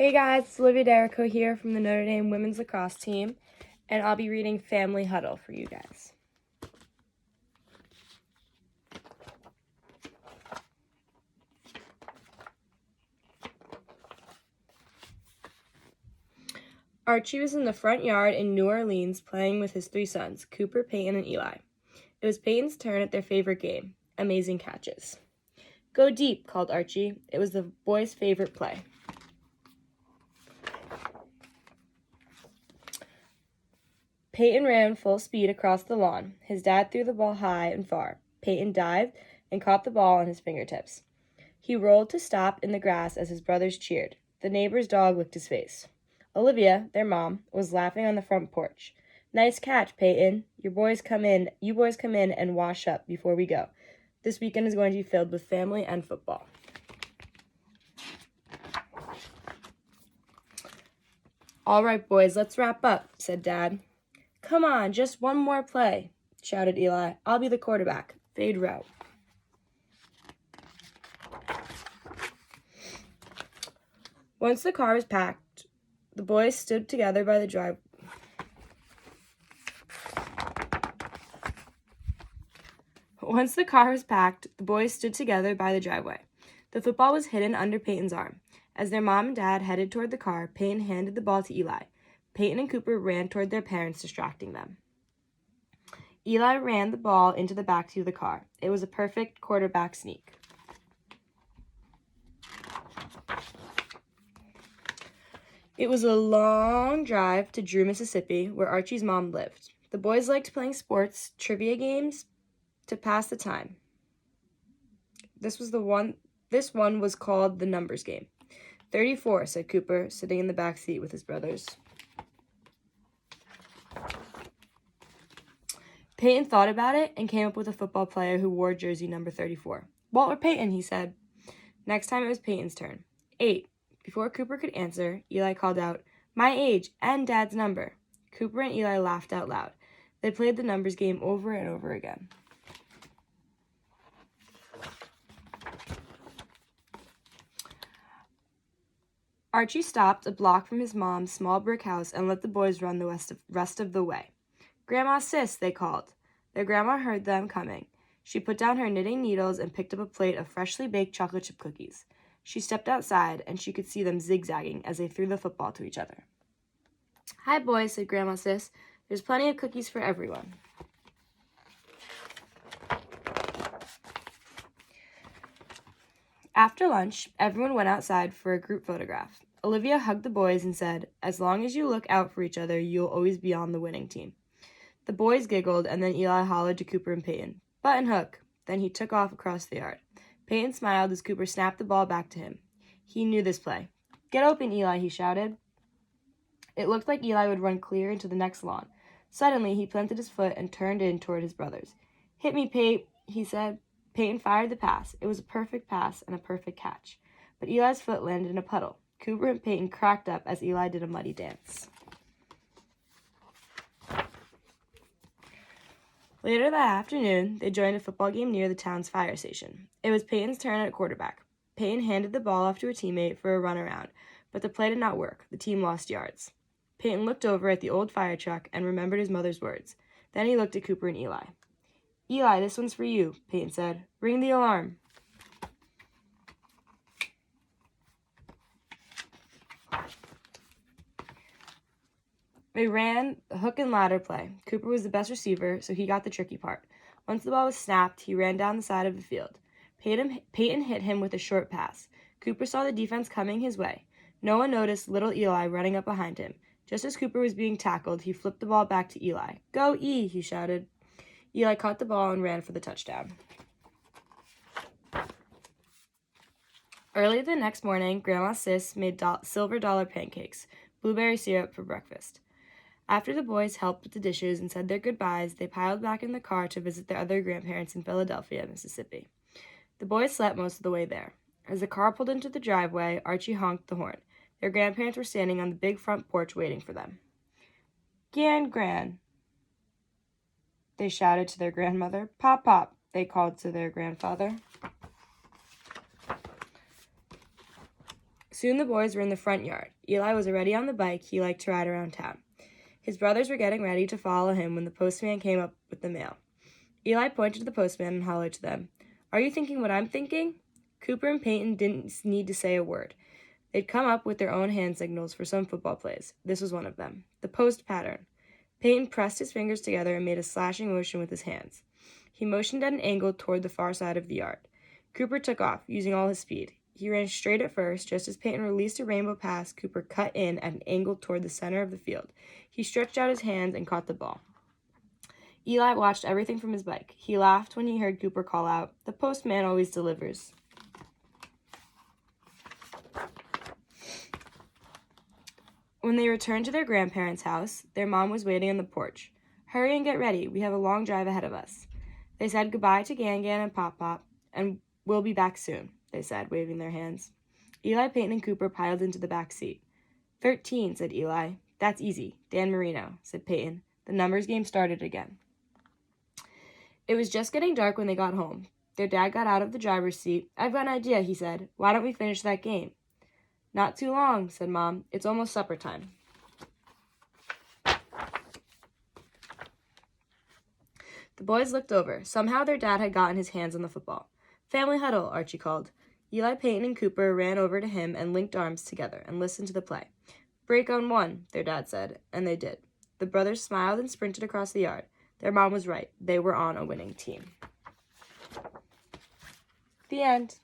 Hey guys, it's Olivia Derrico here from the Notre Dame women's lacrosse team, and I'll be reading Family Huddle for you guys. Archie was in the front yard in New Orleans playing with his three sons, Cooper, Peyton, and Eli. It was Peyton's turn at their favorite game, Amazing Catches. Go deep, called Archie. It was the boys' favorite play. Peyton ran full speed across the lawn. His dad threw the ball high and far. Peyton dived and caught the ball on his fingertips. He rolled to stop in the grass as his brothers cheered. The neighbor's dog licked his face. Olivia, their mom, was laughing on the front porch. Nice catch, Peyton. You boys come in and wash up before we go. This weekend is going to be filled with family and football. All right, boys, let's wrap up, said Dad. Come on, just one more play, shouted Eli. I'll be the quarterback. Fade route. Once the car was packed, the boys stood together by the driveway. The football was hidden under Peyton's arm. As their mom and dad headed toward the car, Peyton handed the ball to Eli. Peyton and Cooper ran toward their parents, distracting them. Eli ran the ball into the backseat of the car. It was a perfect quarterback sneak. It was a long drive to Drew, Mississippi, where Archie's mom lived. The boys liked playing sports, trivia games, to pass the time. This one was called the numbers game. 34, said Cooper, sitting in the back seat with his brothers. Peyton thought about it and came up with a football player who wore jersey number 34. Walter Payton, he said. Next time it was Peyton's turn. 8. Before Cooper could answer, Eli called out, my age and Dad's number. Cooper and Eli laughed out loud. They played the numbers game over and over again. Archie stopped a block from his mom's small brick house and let the boys run the rest of the way. Grandma, sis, they called. Their grandma heard them coming. She put down her knitting needles and picked up a plate of freshly baked chocolate chip cookies. She stepped outside, and she could see them zigzagging as they threw the football to each other. Hi, boys, said Grandma Sis. There's plenty of cookies for everyone. After lunch, everyone went outside for a group photograph. Olivia hugged the boys and said, as long as you look out for each other, you'll always be on the winning team. The boys giggled, and then Eli hollered to Cooper and Peyton, button hook. Then he took off across the yard. Peyton smiled as Cooper snapped the ball back to him. He knew this play. Get open, Eli, he shouted. It looked like Eli would run clear into the next lawn. Suddenly, he planted his foot and turned in toward his brothers. Hit me, Pate, he said. Peyton fired the pass. It was a perfect pass and a perfect catch. But Eli's foot landed in a puddle. Cooper and Peyton cracked up as Eli did a muddy dance. Later that afternoon, they joined a football game near the town's fire station. It was Peyton's turn at quarterback. Peyton handed the ball off to a teammate for a run around, but the play did not work. The team lost yards. Peyton looked over at the old fire truck and remembered his mother's words. Then he looked at Cooper and Eli. Eli, this one's for you, Peyton said. Ring the alarm. They ran the hook and ladder play. Cooper was the best receiver, so he got the tricky part. Once the ball was snapped, he ran down the side of the field. Peyton hit him with a short pass. Cooper saw the defense coming his way. No one noticed little Eli running up behind him. Just as Cooper was being tackled, he flipped the ball back to Eli. Go, E, he shouted. Eli caught the ball and ran for the touchdown. Early the next morning, Grandma Sis made silver dollar pancakes, blueberry syrup for breakfast. After the boys helped with the dishes and said their goodbyes, they piled back in the car to visit their other grandparents in Philadelphia, Mississippi. The boys slept most of the way there. As the car pulled into the driveway, Archie honked the horn. Their grandparents were standing on the big front porch waiting for them. Gran, they shouted to their grandmother. Pop, pop, they called to their grandfather. Soon the boys were in the front yard. Eli was already on the bike he liked to ride around town. His brothers were getting ready to follow him when the postman came up with the mail. Eli pointed to the postman and hollered to them, "Are you thinking what I'm thinking?" Cooper and Peyton didn't need to say a word. They'd come up with their own hand signals for some football plays. This was one of them. The post pattern. Peyton pressed his fingers together and made a slashing motion with his hands. He motioned at an angle toward the far side of the yard. Cooper took off, using all his speed. He ran straight at first. Just as Peyton released a rainbow pass, Cooper cut in at an angle toward the center of the field. He stretched out his hands and caught the ball. Eli watched everything from his bike. He laughed when he heard Cooper call out, "The postman always delivers." When they returned to their grandparents' house, their mom was waiting on the porch. "Hurry and get ready. We have a long drive ahead of us." They said goodbye to Gan-Gan and Pop-Pop, and "We'll be back soon," they said, waving their hands. Eli, Peyton, and Cooper piled into the back seat. 13, said Eli. "That's easy. Dan Marino," said Peyton. The numbers game started again. It was just getting dark when they got home. Their dad got out of the driver's seat. "I've got an idea," he said. "Why don't we finish that game?" "Not too long," said Mom. "It's almost supper time." The boys looked over. Somehow their dad had gotten his hands on the football. "Family huddle," Archie called. Eli, Peyton, and Cooper ran over to him and linked arms together and listened to the play. "Break on one," their dad said, and they did. The brothers smiled and sprinted across the yard. Their mom was right. They were on a winning team. The end.